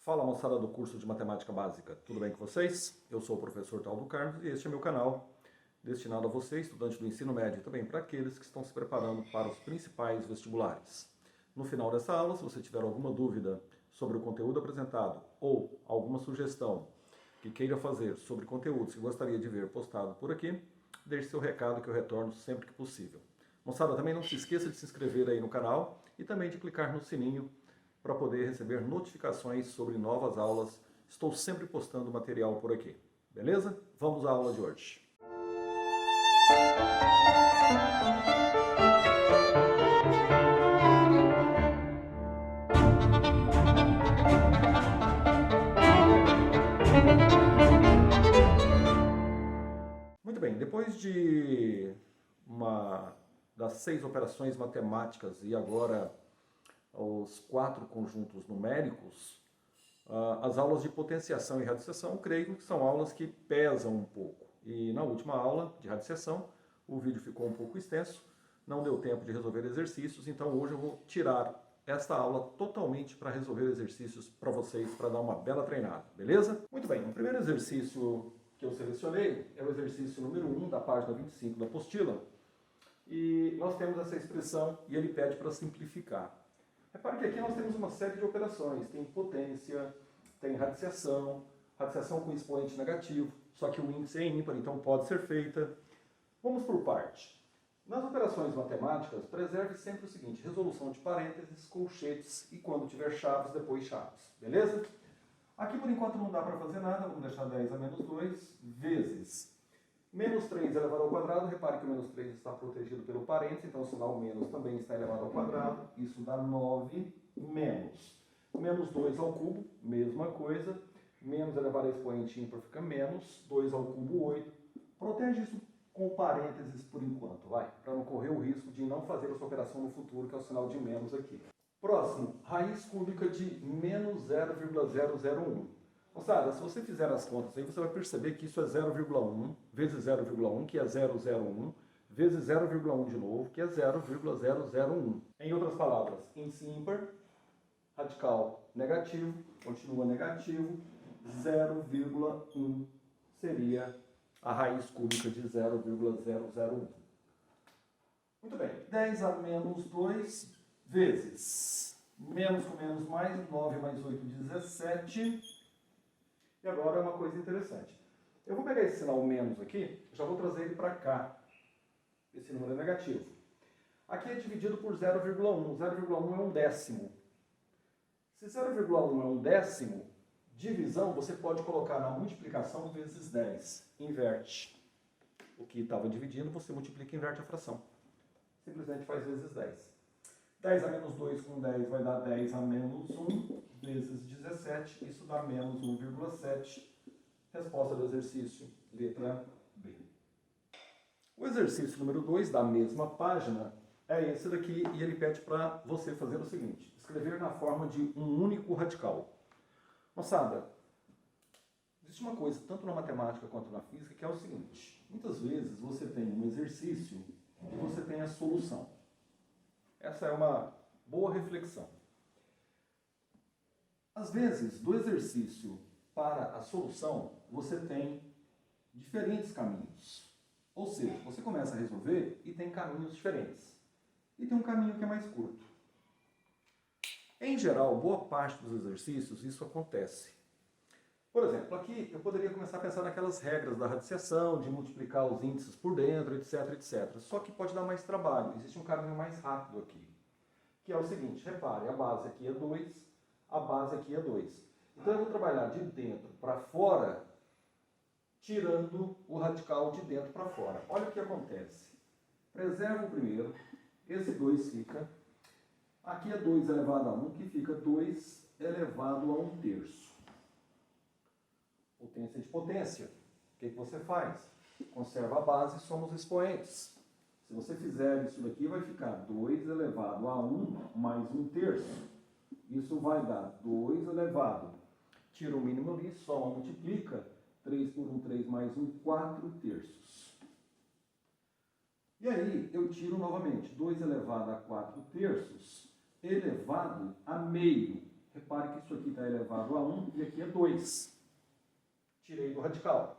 Fala, moçada do curso de Matemática Básica, tudo bem com vocês? Eu sou o professor Taldo Carlos e este é meu canal, destinado a você, estudante do ensino médio, e também para aqueles que estão se preparando para os principais vestibulares. No final dessa aula, se você tiver alguma dúvida sobre o conteúdo apresentado ou alguma sugestão que queira fazer sobre conteúdos que gostaria de ver postado por aqui, deixe seu recado que eu retorno sempre que possível. Moçada, também não se esqueça de se inscrever aí no canal e também de clicar no sininho para poder receber notificações sobre novas aulas. Estou sempre postando material por aqui, beleza? Vamos à aula de hoje. Muito bem, depois de das 6 operações matemáticas e agora os 4 conjuntos numéricos, as aulas de potenciação e radiciação, creio que são aulas que pesam um pouco. E na última aula de radiciação, o vídeo ficou um pouco extenso, não deu tempo de resolver exercícios, então hoje eu vou tirar esta aula totalmente para resolver exercícios para vocês, para dar uma bela treinada, beleza? Muito bem, o primeiro exercício que eu selecionei é o exercício número 1 da página 25 da apostila, e nós temos essa expressão e ele pede para simplificar. Repare que aqui nós temos uma série de operações, tem potência, tem radiciação com expoente negativo, só que o índice é ímpar, então pode ser feita. Vamos por parte. Nas operações matemáticas, preserve sempre o seguinte: resolução de parênteses, colchetes e quando tiver chaves, depois chaves, beleza? Aqui por enquanto não dá para fazer nada, vamos deixar 10 a menos 2 vezes menos 3 elevado ao quadrado. Repare que o menos 3 está protegido pelo parênteses, então o sinal menos também está elevado ao quadrado. Isso dá 9 menos. Menos 2 ao cubo, mesma coisa. Menos elevado a expoente ímpar fica menos. 2 ao cubo, 8. Protege isso com parênteses por enquanto, vai. Para não correr o risco de não fazer essa operação no futuro, que é o sinal de menos aqui. Próximo, raiz cúbica de menos 0,001. Moçada, se você fizer as contas aí, você vai perceber que isso é 0,1 vezes 0,1, que é 001, vezes 0,1 de novo, que é 0,001. Em outras palavras, índice ímpar, radical negativo, continua negativo, 0,1 seria a raiz cúbica de 0,001. Muito bem, 10 a menos 2 vezes menos com menos mais, 9 mais 8, 17. E agora é uma coisa interessante. Eu vou pegar esse sinal menos aqui, já vou trazer ele para cá. Esse número é negativo. Aqui é dividido por 0,1. 0,1 é um décimo. Se 0,1 é um décimo, divisão você pode colocar na multiplicação vezes 10. Inverte. O que estava dividindo, você multiplica e inverte a fração. Simplesmente faz vezes 10. 10 a menos 2 com 10 vai dar 10 a menos 1 vezes 17. Isso dá menos 1,7. Resposta do exercício, letra B. O exercício número 2 da mesma página é esse daqui e ele pede para você fazer o seguinte: escrever na forma de um único radical. Moçada, existe uma coisa, tanto na matemática quanto na física, que é o seguinte: muitas vezes você tem um exercício e você tem a solução. Essa é uma boa reflexão. Às vezes, do exercício para a solução, você tem diferentes caminhos. Ou seja, você começa a resolver e tem caminhos diferentes. E tem um caminho que é mais curto. Em geral, boa parte dos exercícios isso acontece. Por exemplo, aqui eu poderia começar a pensar naquelas regras da radiciação, de multiplicar os índices por dentro, etc, etc. Só que pode dar mais trabalho. Existe um caminho mais rápido aqui. Que é o seguinte, repare, a base aqui é 2, a base aqui é 2. Então eu vou trabalhar de dentro para fora, tirando o radical de dentro para fora. Olha o que acontece. Preservo o primeiro, esse 2 fica. Aqui é 2 elevado a 1, que fica 2 elevado a 1/3. Potência de potência. O que você faz? Conserva a base e soma os expoentes. Se você fizer isso daqui, vai ficar 2 elevado a 1 mais 1/3. Isso vai dar 2 elevado. Tira o mínimo ali, soma, multiplica. 3 por 1, 3 mais 1, 4/3. E aí, eu tiro novamente 2 elevado a 4/3 elevado a meio. Repare que isso aqui está elevado a 1 e aqui é 2. Tirei do radical.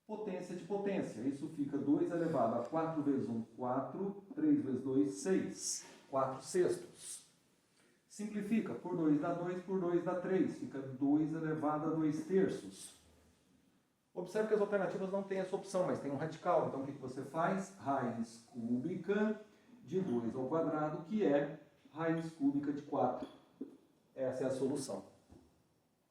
Potência de potência. Isso fica 2 elevado a 4 vezes 1, 4. 3 vezes 2, 6. 4 sextos. Simplifica. Por 2 dá 2, por 2 dá 3. Fica 2 elevado a 2 terços. Observe que as alternativas não têm essa opção, mas tem um radical. Então, o que você faz? Raiz cúbica de 2 ao quadrado, que é raiz cúbica de 4. Essa é a solução.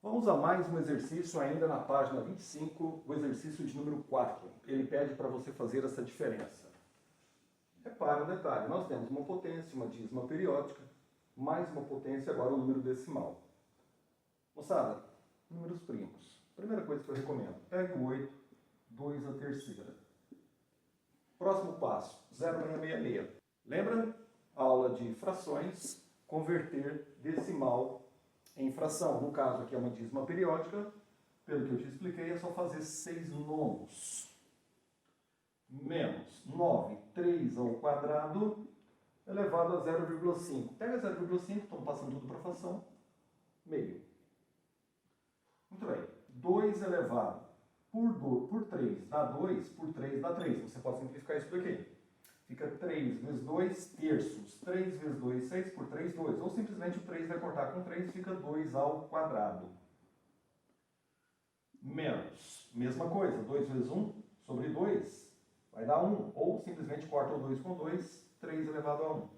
Vamos a mais um exercício ainda na página 25, o exercício de número 4. Ele pede para você fazer essa diferença. Repare um detalhe, nós temos uma potência, uma dízima periódica, mais uma potência, agora um número decimal. Moçada, números primos. Primeira coisa que eu recomendo, pegue o 8, 2 a terceira. Próximo passo, 0,666. Lembra? Aula de frações, converter decimal em fração. No caso aqui é uma dízima periódica, pelo que eu te expliquei, é só fazer 6 nomos. Menos 9, 3 ao quadrado, elevado a 0,5. Pega 0,5, estamos passando tudo para fração, meio. Muito bem. 2 elevado por 3 dá 2, por 3 dá 3. Você pode simplificar isso daqui. Fica 3 vezes 2 terços. 3 vezes 2, 6, por 3, 2. Ou simplesmente o 3 vai cortar com 3, fica 2 ao quadrado. Menos, mesma coisa, 2 vezes 1 sobre 2 vai dar 1. Ou simplesmente corta o 2 com 2, 3 elevado a 1.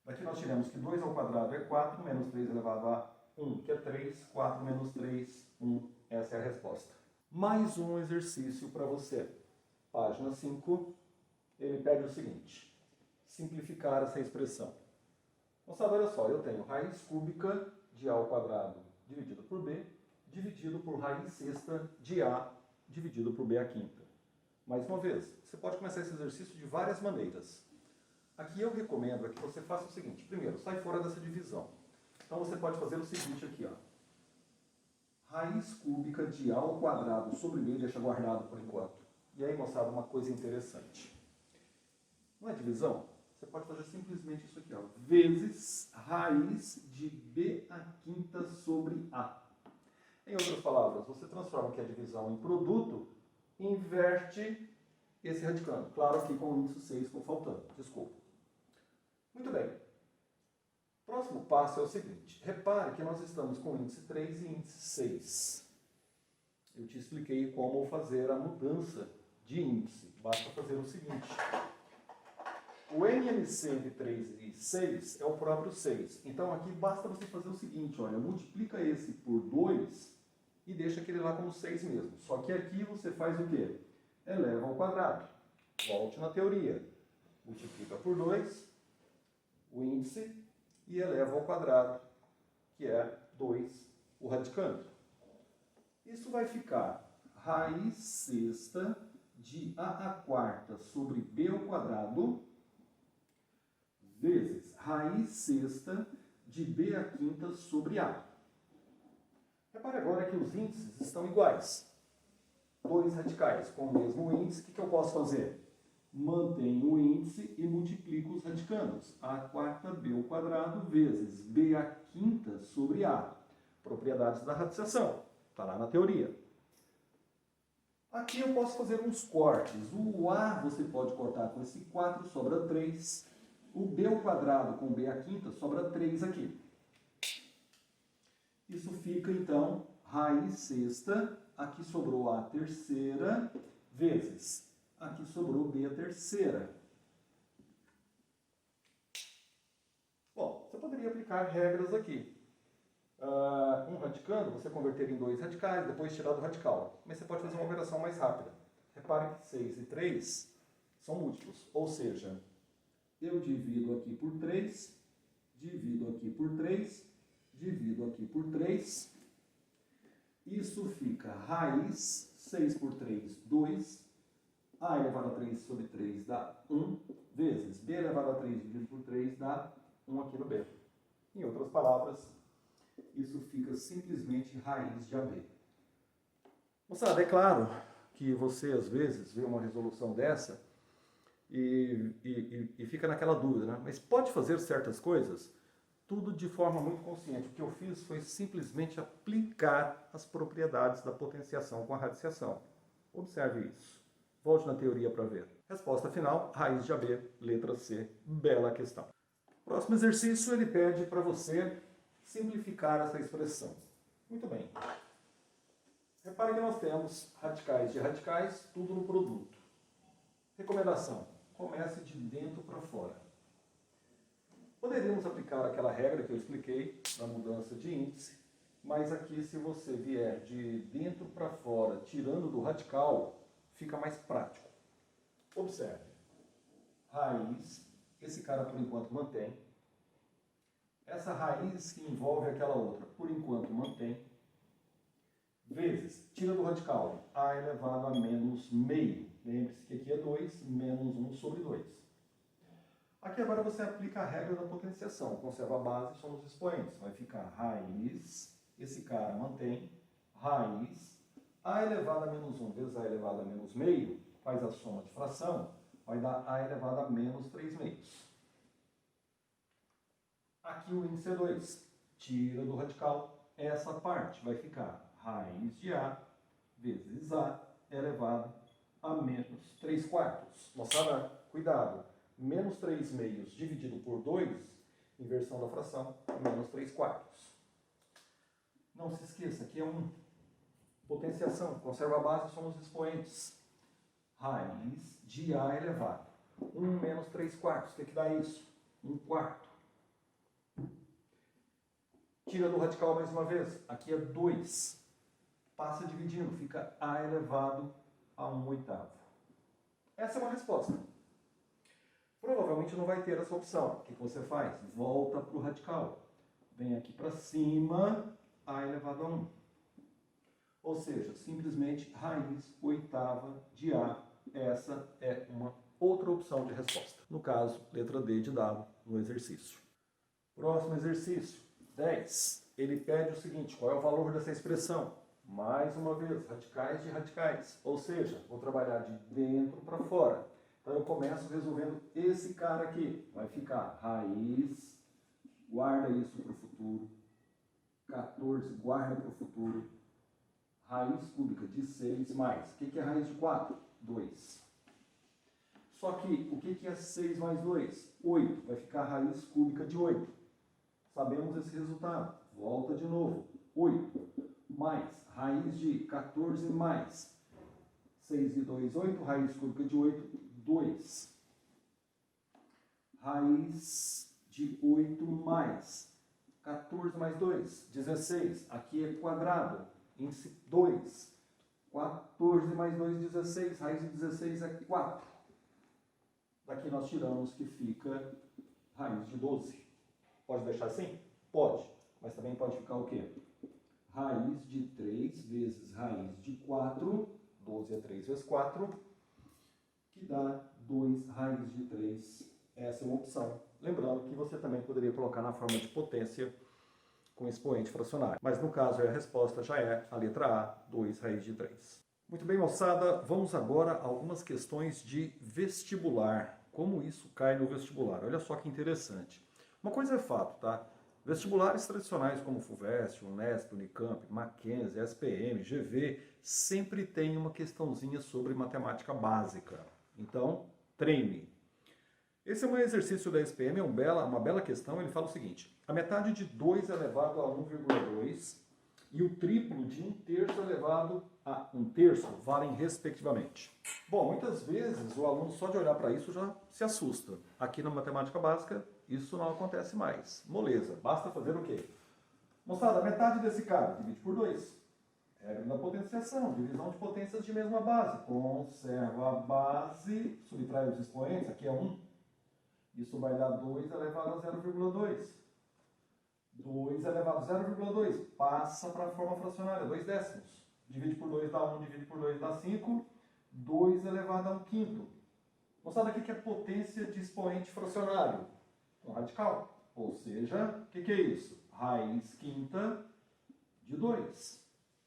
Daqui nós tiramos que 2 ao quadrado é 4, menos 3 elevado a 1, que é 3, 4 menos 3, 1. Essa é a resposta. Mais um exercício para você. Página 5, ele pede o seguinte: simplificar essa expressão. Moçada, olha só, eu tenho raiz cúbica de A ao quadrado dividido por B, dividido por raiz sexta de A dividido por B à quinta. Mais uma vez, você pode começar esse exercício de várias maneiras. Aqui eu recomendo que você faça o seguinte: primeiro, sai fora dessa divisão. Então você pode fazer o seguinte aqui, ó. Raiz cúbica de A ao quadrado sobre B, deixa guardado por enquanto. E aí, moçada, uma coisa interessante. Não é divisão? Você pode fazer simplesmente isso aqui, ó. Vezes raiz de B à quinta sobre A. Em outras palavras, você transforma aqui a divisão em produto e inverte esse radicando. Claro que com o índice 6 ficou faltando. Desculpa. Muito bem. Próximo passo é o seguinte. Repare que nós estamos com índice 3 e índice 6. Eu te expliquei como fazer a mudança de índice. Basta fazer o seguinte. O NMC de 3 e 6 é o próprio 6. Então aqui basta você fazer o seguinte, olha, multiplica esse por 2 e deixa aquele lá como 6 mesmo. Só que aqui você faz o quê? Eleva ao quadrado. Volte na teoria. Multiplica por 2 o índice e eleva ao quadrado, que é 2 o radicando. Isso vai ficar raiz sexta de A à quarta sobre B ao quadrado vezes raiz sexta de B à quinta sobre A. Repare agora que os índices estão iguais. 2 radicais com o mesmo índice, o que eu posso fazer? Mantenho o índice e multiplico os radicandos. A quarta B ao quadrado vezes B à quinta sobre A. Propriedades da radiciação. Está lá na teoria. Aqui eu posso fazer uns cortes. O A você pode cortar com esse 4, sobra 3. O B ao quadrado com B à quinta sobra 3 aqui. Isso fica, então, raiz sexta, aqui sobrou A terceira, vezes, aqui sobrou B a terceira. Bom, você poderia aplicar regras aqui. Um radicando, você converter em 2 radicais, depois tirar do radical. Mas você pode fazer uma operação mais rápida. Repare que 6 e 3 são múltiplos, ou seja, eu divido aqui por 3, divido aqui por 3, divido aqui por 3. Isso fica raiz, 6 por 3, 2. A elevado a 3 sobre 3 dá 1, vezes B elevado a 3 dividido por 3 dá 1 aqui no B. Em outras palavras, isso fica simplesmente raiz de AB. Moçada, é claro que você às vezes vê uma resolução dessa e fica naquela dúvida, né? Mas pode fazer certas coisas? tudo de forma muito consciente. O que eu fiz foi simplesmente aplicar as propriedades da potenciação com a radiciação. Observe isso. Volte na teoria para ver. Resposta final, raiz de AB, letra C. Bela questão. Próximo exercício, ele pede para você simplificar essa expressão. Muito bem. Repare que nós temos radicais de radicais, tudo no produto. Recomendação, comece de dentro para fora. Poderíamos aplicar aquela regra que eu expliquei da mudança de índice, mas aqui se você vier de dentro para fora, tirando do radical, fica mais prático. Observe. Raiz, esse cara por enquanto mantém. Essa raiz que envolve aquela outra, por enquanto mantém. Vezes, tira do radical, a elevado a menos meio. Lembre-se que aqui é 2, menos 1 sobre 2. Aqui agora você aplica a regra da potenciação. Conserva a base, somos expoentes. Vai ficar raiz, esse cara mantém, raiz, a elevado a menos 1 vezes a elevado a menos meio, faz a soma de fração, vai dar a elevado a menos 3 meios. Aqui o índice é 2. Tira do radical essa parte. Vai ficar raiz de A vezes A elevado a menos 3 quartos. Moçada, cuidado. Menos 3 meios dividido por 2, inversão da fração, menos 3 quartos. Não se esqueça, aqui é 1. Potenciação, conserva a base, somos expoentes. Raiz de A elevado. 1 menos 3 quartos, o que dá isso? 1 quarto. Tira do radical mais uma vez, aqui é 2. Passa dividindo, fica A elevado a 1 oitavo. Essa é uma resposta. Provavelmente não vai ter essa opção. O que você faz? Volta para o radical. Vem aqui para cima, A elevado a 1. Ou seja, simplesmente raiz oitava de A. Essa é uma outra opção de resposta. No caso, letra D de dado no exercício. Próximo exercício, 10. Ele pede o seguinte, qual é o valor dessa expressão? Mais uma vez, radicais de radicais. Ou seja, vou trabalhar de dentro para fora. Então eu começo resolvendo esse cara aqui. Vai ficar raiz, guarda isso para o futuro. 14, guarda para o futuro. Raiz cúbica de 6 mais. O que é raiz de 4? 2. Só que o que é 6 mais 2? 8. Vai ficar raiz cúbica de 8. Sabemos esse resultado. Volta de novo. 8 mais raiz de 14 mais 6 e 2, 8. Raiz cúbica de 8, 2. Raiz de 8 mais 14 mais 2, 16. Aqui é quadrado, índice 2. 14 mais 2, 16. Raiz de 16 é 4. Daqui nós tiramos que fica raiz de 12. Pode deixar assim? Pode. Mas também pode ficar o quê? Raiz de 3 vezes raiz de 4. 12 é 3 vezes 4. Que dá 2 raiz de 3. Essa é uma opção. Lembrando que você também poderia colocar na forma de potência com expoente fracionário. Mas no caso a resposta já é a letra A, 2 raiz de 3. Muito bem, moçada, vamos agora a algumas questões de vestibular. Como isso cai no vestibular? Olha só que interessante. Uma coisa é fato, tá? Vestibulares tradicionais como FUVEST, Unesp, Unicamp, Mackenzie, SPM, GV, sempre tem uma questãozinha sobre matemática básica. Então, treine. Esse é um exercício da SPM, é uma bela questão. Ele fala o seguinte: a metade de 2 elevado a 1,2 e o triplo de 1/3 elevado a 1/3 valem respectivamente. Bom, muitas vezes o aluno só de olhar para isso já se assusta. Aqui na matemática básica isso não acontece mais. Moleza, basta fazer o quê? Moçada, a metade desse cara divide por 2. Regra da potenciação, divisão de potências de mesma base. Conserva a base, subtrai os expoentes, aqui é 1. Isso vai dar 2 elevado a 0,2. 2 elevado a 0,2 passa para a forma fracionária, 2 décimos. Divide por 2 dá 1, divide por 2 dá 5. 2 elevado a 1/5. Moçada, o que é potência de expoente fracionário? Um radical. Ou seja, o que é isso? Raiz quinta de 2.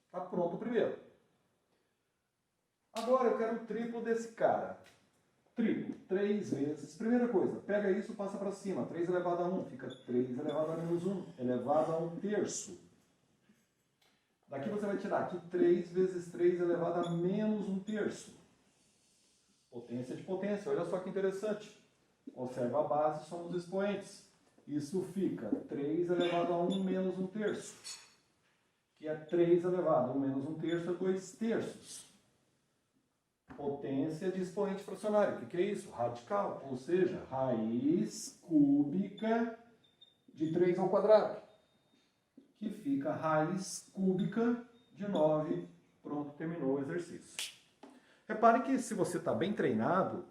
Está pronto o primeiro. Agora eu quero o triplo desse cara. Trigo, 3 vezes. Primeira coisa, pega isso e passa para cima. 3 elevado a 1, fica 3 elevado a menos 1, elevado a 1 terço. Daqui você vai tirar aqui 3 vezes 3 elevado a menos 1 terço. Potência de potência, olha só que interessante. Conserva a base, somos expoentes. Isso fica 3 elevado a 1 menos 1 terço. Que é 3 elevado a 1 menos 1 terço é 2 terços. Potência de expoente fracionário. O que é isso? Radical, ou seja, raiz cúbica de 3 ao quadrado. Que fica raiz cúbica de 9. Pronto, terminou o exercício. Repare que se você está bem treinado,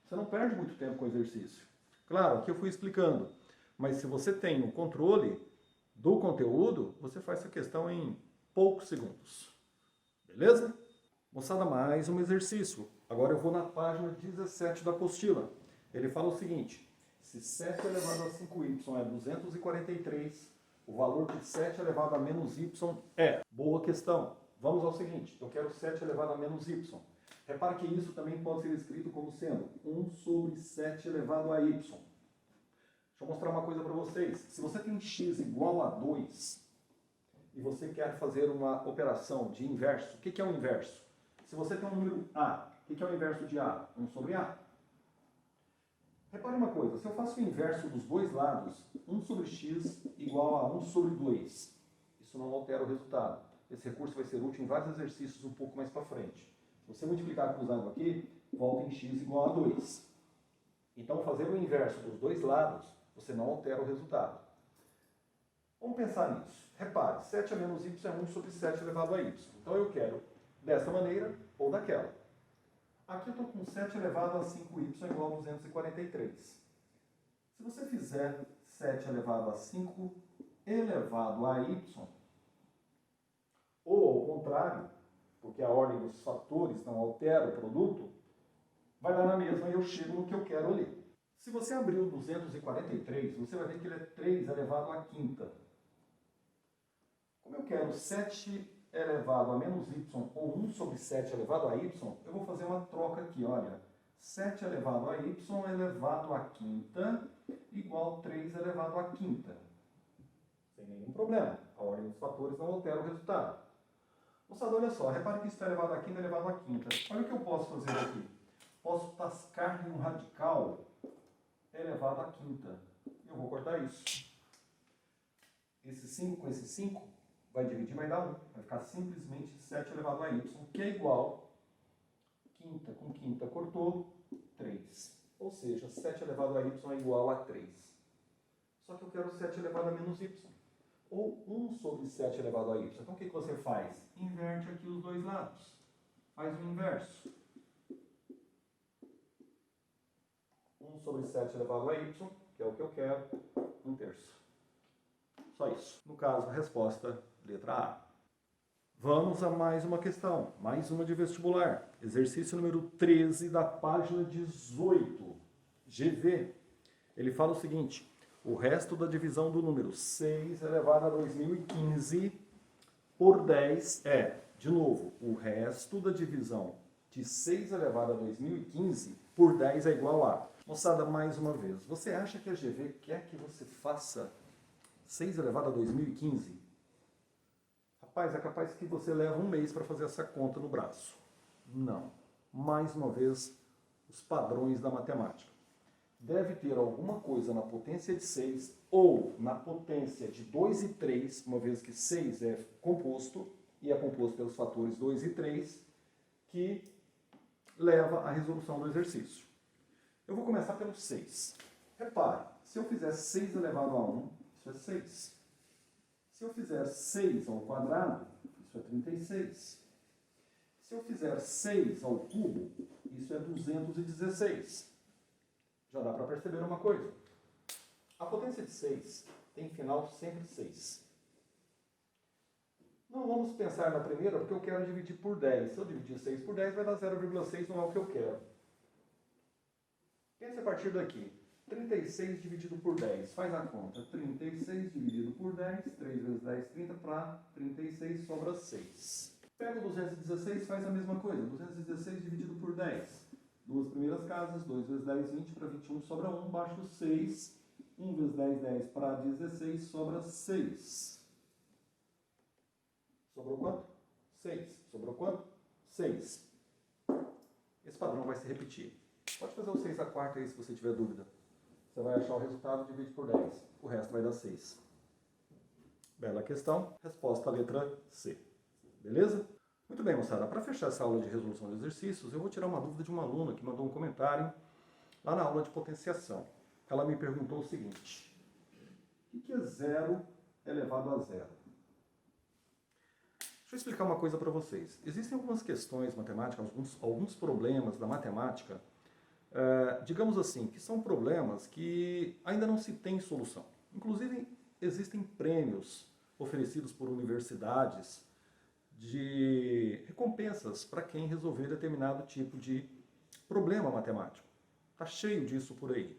você não perde muito tempo com o exercício. Claro, aqui eu fui explicando, mas se você tem o controle do conteúdo, você faz essa questão em poucos segundos. Beleza? Moçada, mais um exercício. Agora eu vou na página 17 da apostila. Ele fala o seguinte: se 7 elevado a 5y é 243, o valor de 7 elevado a menos y é... Boa questão. Vamos ao seguinte, eu quero 7 elevado a menos y. Repare que isso também pode ser escrito como sendo 1 sobre 7 elevado a y. Deixa eu mostrar uma coisa para vocês. Se você tem x igual a 2 e você quer fazer uma operação de inverso, o que é o inverso? Se você tem um número a, o que é o inverso de a? 1 sobre a. Repare uma coisa, se eu faço o inverso dos dois lados, 1 sobre x igual a 1 sobre 2, isso não altera o resultado. Esse recurso vai ser útil em vários exercícios um pouco mais para frente. Se você multiplicar cruzado aqui, volta em x igual a 2. Então, fazer o inverso dos dois lados, você não altera o resultado. Vamos pensar nisso. Repare, 7 a menos y é 1 sobre 7 elevado a y. Então, eu quero dessa maneira ou daquela. Aqui eu estou com 7 elevado a 5y igual a 243. Se você fizer 7 elevado a 5 elevado a y, ou ao contrário, porque a ordem dos fatores não altera o produto, vai dar na mesma e eu chego no que eu quero ali. Se você abrir o 243, você vai ver que ele é 3 elevado à quinta. Como eu quero 7 elevado a menos y ou 1 sobre 7 elevado a y, eu vou fazer uma troca aqui, olha. 7 elevado a y elevado à quinta igual 3 elevado à quinta. Sem nenhum problema. A ordem dos fatores não altera o resultado. Moçada, olha só, repare que isso está elevado à quinta, elevado à quinta. Olha o que eu posso fazer aqui. Posso tascar em um radical elevado à quinta. Eu vou cortar isso. Esse 5 com esse 5 vai dividir, vai dar 1. Vai ficar simplesmente 7 elevado a y, que é igual, quinta com quinta cortou, 3. Ou seja, 7 elevado a y é igual a 3. Só que eu quero 7 elevado a menos y. Ou 1 sobre 7 elevado a y. Então o que você faz? Inverte aqui os dois lados. Faz o inverso. 1 sobre 7 elevado a y, que é o que eu quero, 1 terço. Só isso. No caso, a resposta, letra A. Vamos a mais uma questão, mais uma de vestibular. Exercício número 13 da página 18, GV. Ele fala o seguinte: o resto da divisão do número 6 elevado a 2015 por 10 é, de novo, o resto da divisão de 6 elevado a 2015 por 10 é igual a... Moçada, mais uma vez, você acha que a GV quer que você faça 6 elevado a 2015? Rapaz, é capaz que você leva um mês para fazer essa conta no braço. Não. Mais uma vez, os padrões da matemática. Deve ter alguma coisa na potência de 6 ou na potência de 2 e 3, uma vez que 6 é composto, e é composto pelos fatores 2 e 3, que leva à resolução do exercício. Eu vou começar pelo 6. Repare, se eu fizer 6 elevado a 1, isso é 6. Se eu fizer 6 ao quadrado, isso é 36. Se eu fizer 6 ao cubo, isso é 216. Já dá para perceber uma coisa. A potência de 6 tem final sempre 6. Não vamos pensar na primeira, porque eu quero dividir por 10. Se eu dividir 6 por 10, vai dar 0,6, não é o que eu quero. Pense a partir daqui. 36 dividido por 10. Faz a conta. 36 dividido por 10. 3 vezes 10, 30. Para 36 sobra 6. Pega o 216 e faz a mesma coisa. 216 dividido por 10. Duas primeiras casas, 2 vezes 10, 20, para 21 sobra 1, baixo 6. 1 vezes 10, 10 para 16, sobra 6. Sobrou quanto? 6. Sobrou quanto? 6. Esse padrão vai se repetir. Pode fazer o 6 à quarta aí se você tiver dúvida. Você vai achar o resultado, divide por 10. O resto vai dar 6. Bela questão. Resposta à letra C. Beleza? Muito bem, moçada. Para fechar essa aula de resolução de exercícios, eu vou tirar uma dúvida de uma aluna que mandou um comentário lá na aula de potenciação. Ela me perguntou o seguinte: o que é 0 elevado a 0? Deixa eu explicar uma coisa para vocês. Existem algumas questões matemáticas, alguns problemas da matemática, digamos assim, que são problemas que ainda não se tem solução. Inclusive, existem prêmios oferecidos por universidades de recompensas para quem resolver determinado tipo de problema matemático. Está cheio disso por aí.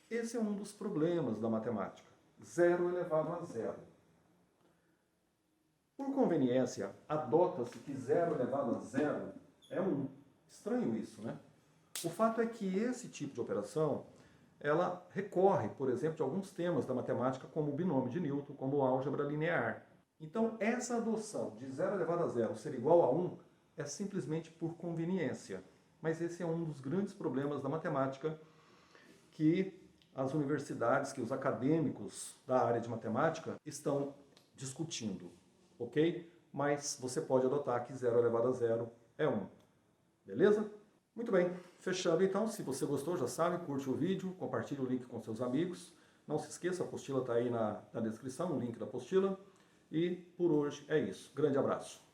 Esse é um dos problemas da matemática. 0 elevado a 0. Por conveniência, adota-se que 0 elevado a 0 é 1. Estranho isso, né? O fato é que esse tipo de operação, ela recorre, por exemplo, de alguns temas da matemática, como o binômio de Newton, como álgebra linear. Então, essa adoção de 0 elevado a 0 ser igual a 1 é simplesmente por conveniência. Mas esse é um dos grandes problemas da matemática que as universidades, que os acadêmicos da área de matemática estão discutindo, ok? Mas você pode adotar que 0 elevado a 0 é 1, beleza? Muito bem, fechando então. Se você gostou, já sabe, curte o vídeo, compartilhe o link com seus amigos. Não se esqueça, a apostila está aí na descrição, o link da apostila. E por hoje é isso. Grande abraço.